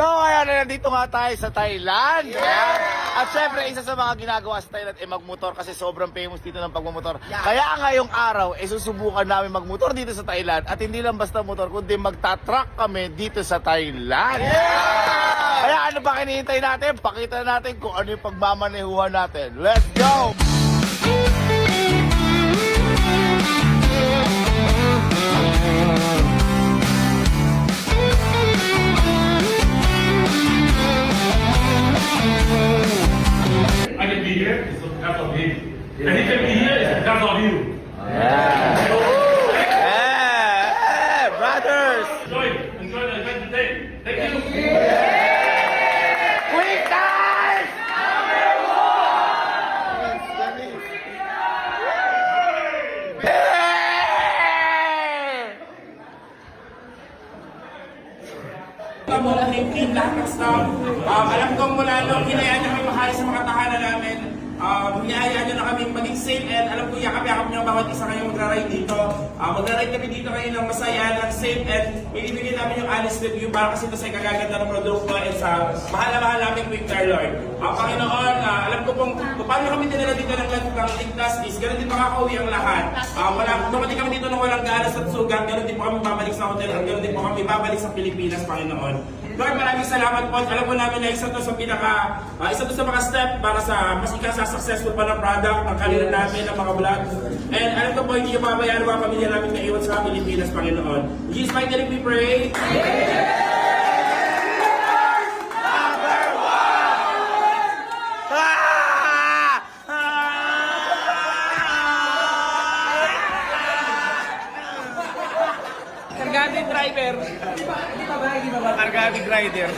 ngayon nandito nga tayo sa Thailand. Yeah. At syempre, isa sa mga ginagawa sa Thailand ay magmotor kasi sobrang famous dito ng pagmumotor. Yeah. Kaya ngayong araw, susubukan namin magmotor dito sa Thailand. At hindi lang basta motor, kundi magta-truck kami dito sa Thailand. Yeah. Kaya ano ba kinihintay natin? Pakita natin kung ano yung pagmamanehuhan natin. Let's go! I can be here, it's because of him. And he can be here, it's because of you. Yeah. Yeah, brothers! Enjoy the event today. Thank you. Quick guys! Mula ng team, lahat ng staff. Alam kong mula nung hinayaan niyo kami mahali sa mga tahanan namin, hinayaan niyo na kami maging safe and alam ko yakap-yakap niyo bawat isa kayong magra-ride dito. Magra-ride kami dito kayo ng masaya, ng safe and ibibigay namin yung honest review para kasi ito sa ikagaganda ng produkto and sa mahal na mahal namin Quick Car Lord. Panginoon, alam ko kung paano kami dinala dito ng ligtas is ganun din makakauwi ang lahat. Dumating kami dito ng walang ganas at sugat, ganun din po kami babalik sa hotel, ganun din po kami babalik sa Pilipinas, Panginoon. Lord, maraming salamat po. Alam po namin na isa to sa mga step para sa mas successful pa ng product, ng career namin, ng mga vlogs. And alam ko po, hindi yung pabayaan mga pamilya namin na iwan sa Pilipinas, Panginoon. In Jesus' mighty name we pray. Targeted driver. Targeted rider.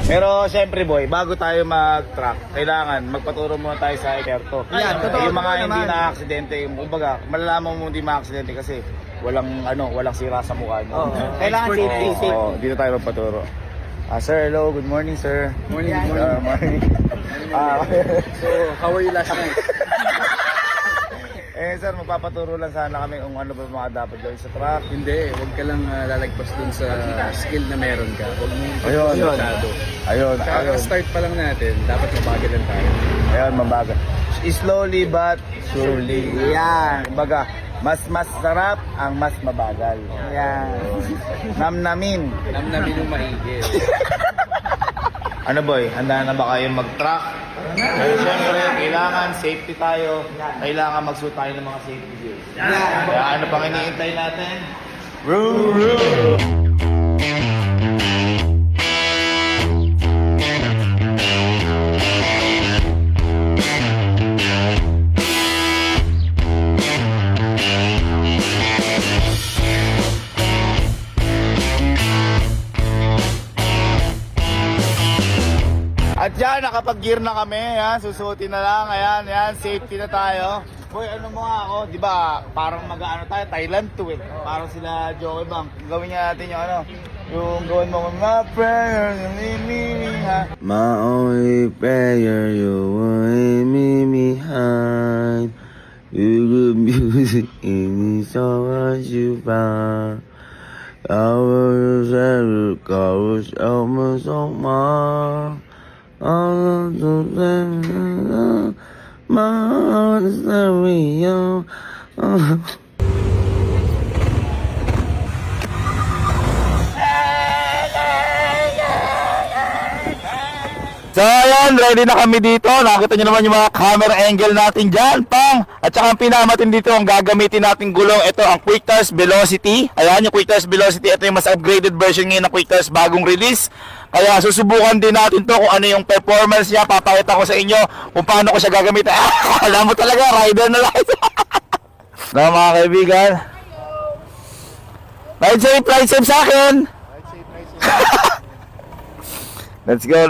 Pero siyempre boy, bago tayo mag-truck, kailangan magpaturo muna tayo sa eksperto. Yan, totoo, yung mga totoo hindi naman. na-aksidente, kumbaga, malalaman mo hindi ma-aksidente kasi walang sira sa mukha niyo. Kailangan safety, safety. Dito tayo magpaturo. Sir, hello, good morning sir. Morning, Good morning. So, how are you last night? Sir, magpapaturo lang sana kami kung ano ba mga dapat gawin sa truck. Hindi, huwag ka lang lalagpas dun sa skill na meron ka. Huwag mong Ayun. masyado. Ayun. Kaka-start pa lang natin, dapat mabagalan tayo. Ayun, mabagal. Slowly but surely. Yan. Kumbaga, mas sarap ang mas mabagal. Yan. Namnamin. Namnamin yung maigi. Ano boy, handa na ba kayo mag-truck? Siyempre, kailangan safety tayo. Kailangan magsuot tayo ng mga safety gears. Kaya ano pang iniintay natin? Vroom! At yan, nakapag-gear na kami, yan, susuotin na lang, ayan, safety na tayo. Boy, ano mo nga ako, di ba, parang mag-ano tayo, Thailand to eh. Parang sila Joey Bang. Gawin nga natin yung yung gawin mo, my prayer, you leave me behind. My only prayer, you will leave me behind. You good music in so much you find. I will say, I was almost on my. All of the my heart is real. So ayan, ready na kami dito. Nakita nyo naman yung mga camera angle natin dyan, pang. At saka ang pinamatin dito, ang gagamitin nating gulong, ito ang Quicktars Velocity. Ayan, yung Quicktars Velocity, ito yung mas upgraded version ngayon ng Quicktars bagong release. Kaya susubukan din natin to kung ano yung performance niya. Papakita ko sa inyo kung paano ko siya gagamitin. Alam mo talaga, rider na lang. Na mga kaibigan. Ride safe sa akin. Let's go.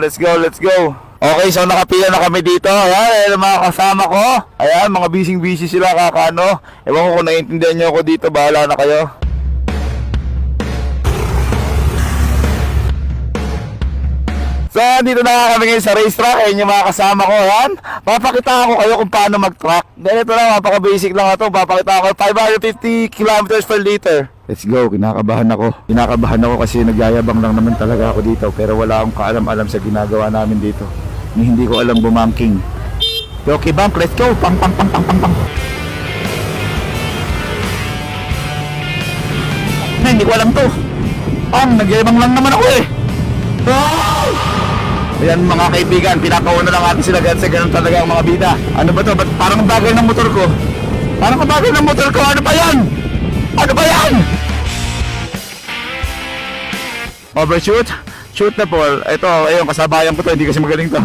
Okay, so nakapila na kami dito. Ayan, mga kasama ko. Ayan, mga busy sila kakano. Ewan ko kung naiintindihan nyo ako dito. Bahala na kayo. So, dito na kami ngayon sa racetrack. Ayan yung mga kasama ko. Yan. Papakita ko kayo kung paano mag-track. Ganito lang, mapaka-basic lang na ito. Papakita ko 550 kilometers per liter. Let's go. Kinakabahan ako. Kinakabahan ako kasi nagyayabang lang naman talaga ako dito. Pero wala akong kaalam-alam sa ginagawa namin dito. Hindi ko alam bumangking. Okay, bang, let's go. Pang, pang, pang, pang, pang, pang. Hindi ko alam to. Nagyayabang lang naman ako eh. Ayan mga kaibigan, pinakauna lang natin sila sa ganun talaga ang mga bida. Ano ba to? Ba't parang ang bagal ng motor ko? Parang ang bagal ng motor ko. Ano ba yan? Ano ba yan? Overshoot? Shoot na Paul. Ito, ayun, kasabayan ko to. Hindi kasi magaling to.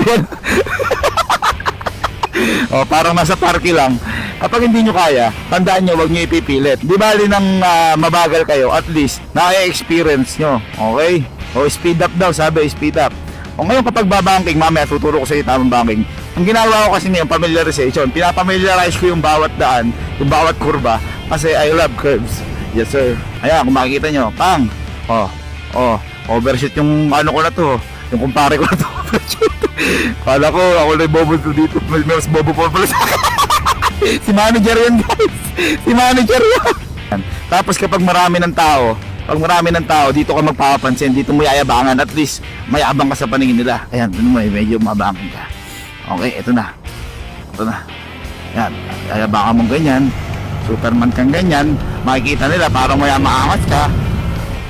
Ayan. Parang nasa parke lang. Kapag hindi nyo kaya, tandaan nyo, huwag nyo ipipilit. Di bali nang mabagal kayo, at least, na-experience nyo. Okay? O speed up daw, sabi, speed up. O ngayon kapag babanking, mamaya tuturo ko sa iyo tamang banking. Ang ginagawa ko kasi ngayon, familiarization. Pinapamiliarize ko yung bawat daan, yung bawat kurba, kasi I love curves. Yes sir. Ayan, kung makikita nyo, pang. Overshoot yung ano ko na to, yung kumpare ko na to. Kala ko, ako na yung bobo dito. Mas bobo pa pala sa akin. Si manager yan guys. Si manager yan. Tapos kapag marami ng tao, dito ka magpapapansin, dito mo yayabangan, at least mayabang ka sa paningin nila. Ayan, medyo mabangin ka. Okay, ito na. Ayan, yayabangan mong ganyan, Superman kang ganyan, makikita nila parang mayamangas ka.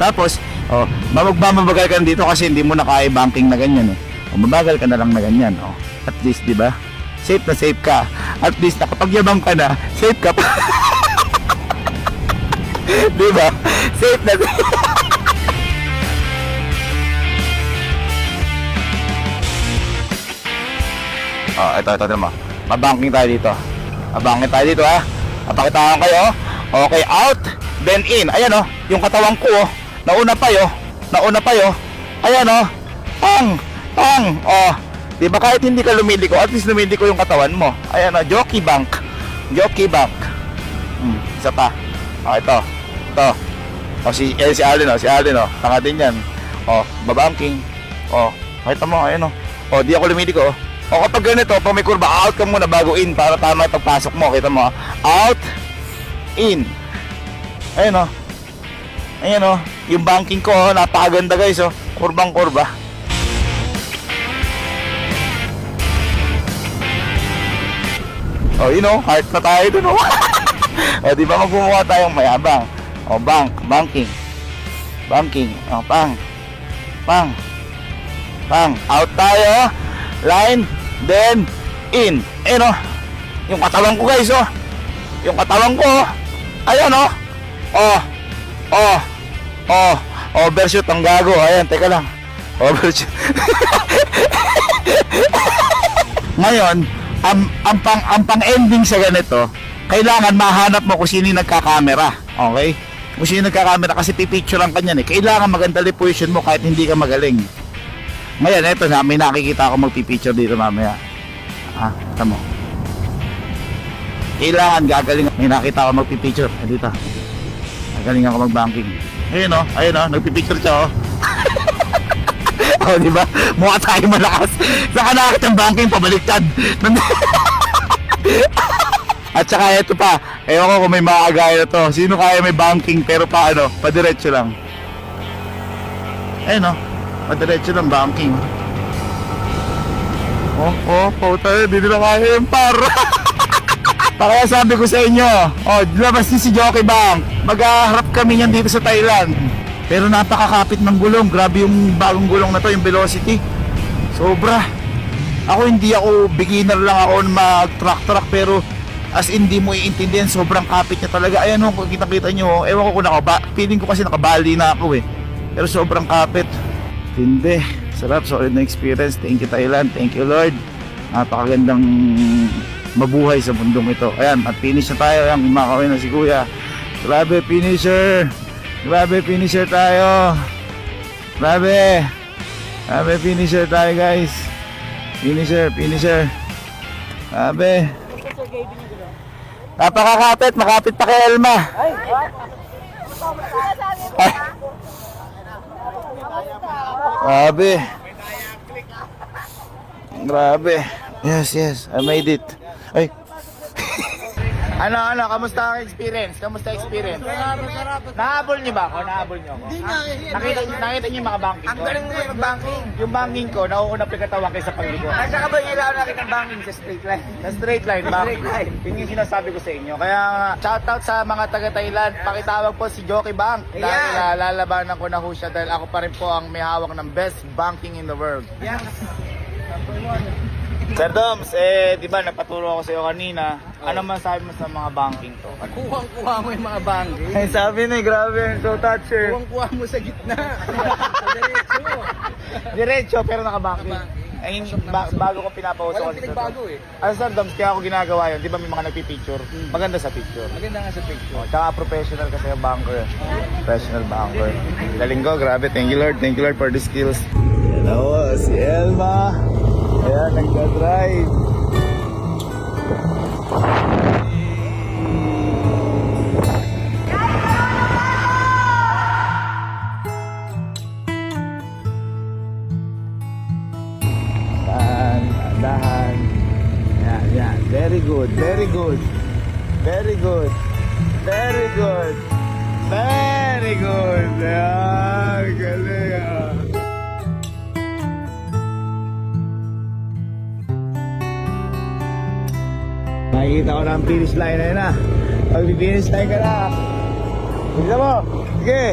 Tapos, mabagal ka dito kasi hindi mo na kaya banking na ganyan eh. Mabagal ka na lang na ganyan. At least, di ba? Safe na safe ka. At least nakapagyabang ka na, safe ka pa. Di ba? Safe na safe. Ito mo. Mabanking tayo dito. Ha. Mapakitaan kayo. Okay, out, then in. Ayan yung katawan ko Nauna pa yo. Ayan Pang. Di ba kahit hindi ka lumiliko, at least lumiliko yung katawan mo. Ayan jockey bank. Isa pa. Ito. Si Alden tanga din yan. Babanking. Makita mo, ayan di ako lumiliko. Kapag ganito, pag may kurba, out ka muna bago in para tama yung pagpasok mo. Kita mo, out, in. Ayan yung banking ko, napakaganda guys, kurbang kurba. Heart na tayo dun di ba magmumukha tayong mayabang. Banking. Pang. Out tayo. Line, then in. Yung katawan ko guys, yung katawan ko, ayan overshoot ang gago. Ayan, teka lang. Overshoot. Ngayon, ang pang-ending sa ganito, kailangan mahanap mo kung sino yung nagkakamera. Okay? Kung sino yung nagkakamera kasi pipicturean ka niyan eh. Kailangan maganda yung position mo kahit hindi ka magaling. Ngayon, eto na, may nakikita ako magpipicture dito mamaya. Ito mo. Kailangan gagaling. May nakita ako magpipicture. Dito. Gagaling ako magbanking. Ayun nagpipicture siya diba? Mukha tayo malakas. Saka nakakit ang banking pabaliktad. At saka ito pa, ewan ko kung may makakagaya na to. Sino kaya may banking pero padiretso lang. Padiretso lang banking. Puta, hindi nila kaya yung para. Kaya sabi ko sa inyo, labas din si Jockey Bank. Mag-aharap kami niyan dito sa Thailand. Pero napakakapit ng gulong. Grabe yung bagong gulong na to, yung velocity. Sobra. Hindi ako beginner lang ako mag-track pero as in di mo iintindihan, sobrang kapit niya talaga. Ayan kung kita-kita nyo, ewan ko feeling ko kasi nakabali na ako eh. Pero sobrang kapit. Hindi. Sarap, solid na experience. Thank you Thailand, thank you Lord. Napakagandang mabuhay sa mundong ito. Ayan, at finish na tayo. Ayan, kumakawin na si Kuya. Grabe, finisher. Grabe, finisher tayo. Grabe, finisher tayo guys. Finisher. Grabe. Napakakapit, makapit pa kay Elma. Grabe. Grabe. Yes, I made it. Ay. Ano, kamusta ang experience? Kamusta experience? Nahabol niyo ba ako? Nahabol niyo ako? Nakita niyo yung mga banking ko? Ang galing mo yung banking. Yung banking ko, nauuna pagkatawan kaysa pagligo. At saka ba ilaw natin ang banking sa straight line? Sa straight line, bakit? Straight line. Yun yung sinasabi ko sa inyo. Kaya shoutout sa mga taga-Thailand. Pakitawag po si Jockey Bank. Dahil Ayan. lalabanan ko na ho siya dahil ako pa rin po ang may hawak ng best banking in the world. Yes. Sir Doms, di ba napaturo ako sa iyo kanina. Ano man sabi mo sa mga banking to? Kuwang-kuha mo yung mga banking. Ay, sabi na grabe, so toucher. Kuwang-kuha mo sa gitna. Sa diretso. Diretso pero naka-banking. Ay, bago ko pinapausok Walang kasi pinagbago eh. Ano Sir Doms, kaya ako ginagawa yun. Di ba may mga nagpipicture? Maganda sa picture. Maganda nga sa picture. Oh, tsaka professional kasi yung banker. Professional banker. Galing ko, grabe. Thank you Lord for the skills. Hello, si Elma. Ayan, nagdadrive. Dahan. Yan. Very good. Very good. Very good. Very good. Very good. Yan, galing ah. Nakikita ko na ang finish line na yun ah. Pag-finish line ka na. Bisa mo. Sige.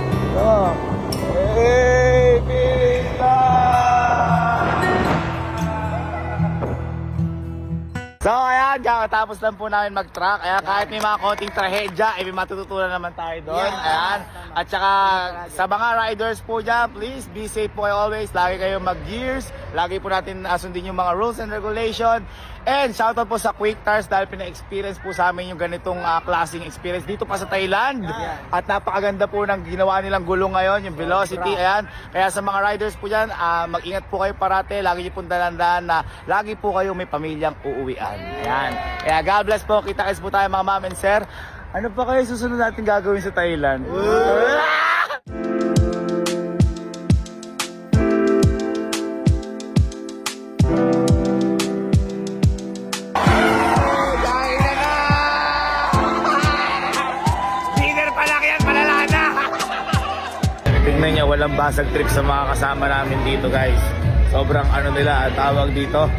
Bisa mo. Hey, finish line! So ayan, kakatapos lang po namin mag-track. Ayan, kahit may mga konting trahedya, may matututunan naman tayo doon. Ayan. At saka sa mga riders po dyan, please be safe po kayo always. Lagi kayo mag-gears. Lagi po natin sundin yung mga rules and regulation. And shoutout po sa Quick Tires dahil pina-experience po sa amin yung ganitong klaseng experience dito pa sa Thailand. At napakaganda po ng ginawa nilang gulong ngayon, yung velocity. Ayan. Kaya sa mga riders po dyan, mag-ingat po kayo parate. Lagi niyo pong dalandaan na lagi po kayo may pamilyang uuwian. Ayan. Kaya God bless po. Kita-kits po tayo mga ma'am and sir. Ano pa kayo susunod natin gagawin sa Thailand? Tingnan niya, walang basag trip sa mga kasama namin dito guys. Sobrang ano nila, tawag dito,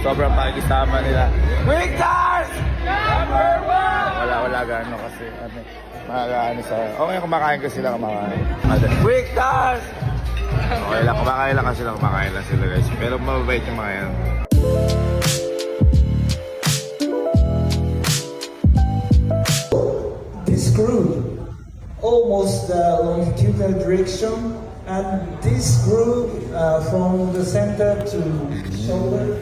sobrang pakikisama nila. Victors! Number 1! Wala gano kasi, ano sa, okay kumakain kasi sila kumakain. Victors! Okay lang, kumakain lang kasi kumakain lang sila guys. Pero mababait yung mga yan. This groove almost longitudinal direction, and this groove from the center to shoulder.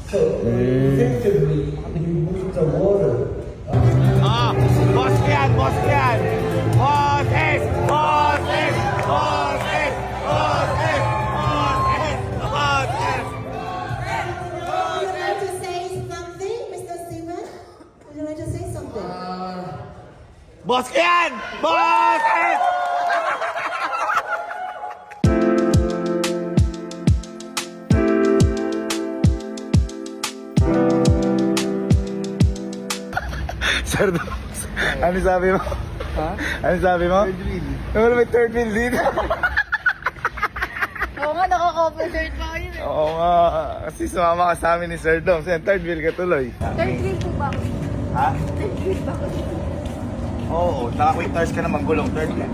So effectively, we move the water. Boss ko yan! Bosses! Would you like to say something, Mr. Steven? Would you like to say something? Boss ko yan! Bosses! Sir, ano sabi mo? Ha? Ano sabi mo? Third wheel. Ano may third wheel dito? Oo nga, naka-compensate pa kayo. Oo nga, kasi sumama ka sa amin ni Sir Dom. Third wheel ka tuloy. Third grade po ba? Ha? Third grade ba? Oo, naka-quick tires ka naman, gulong third wheel.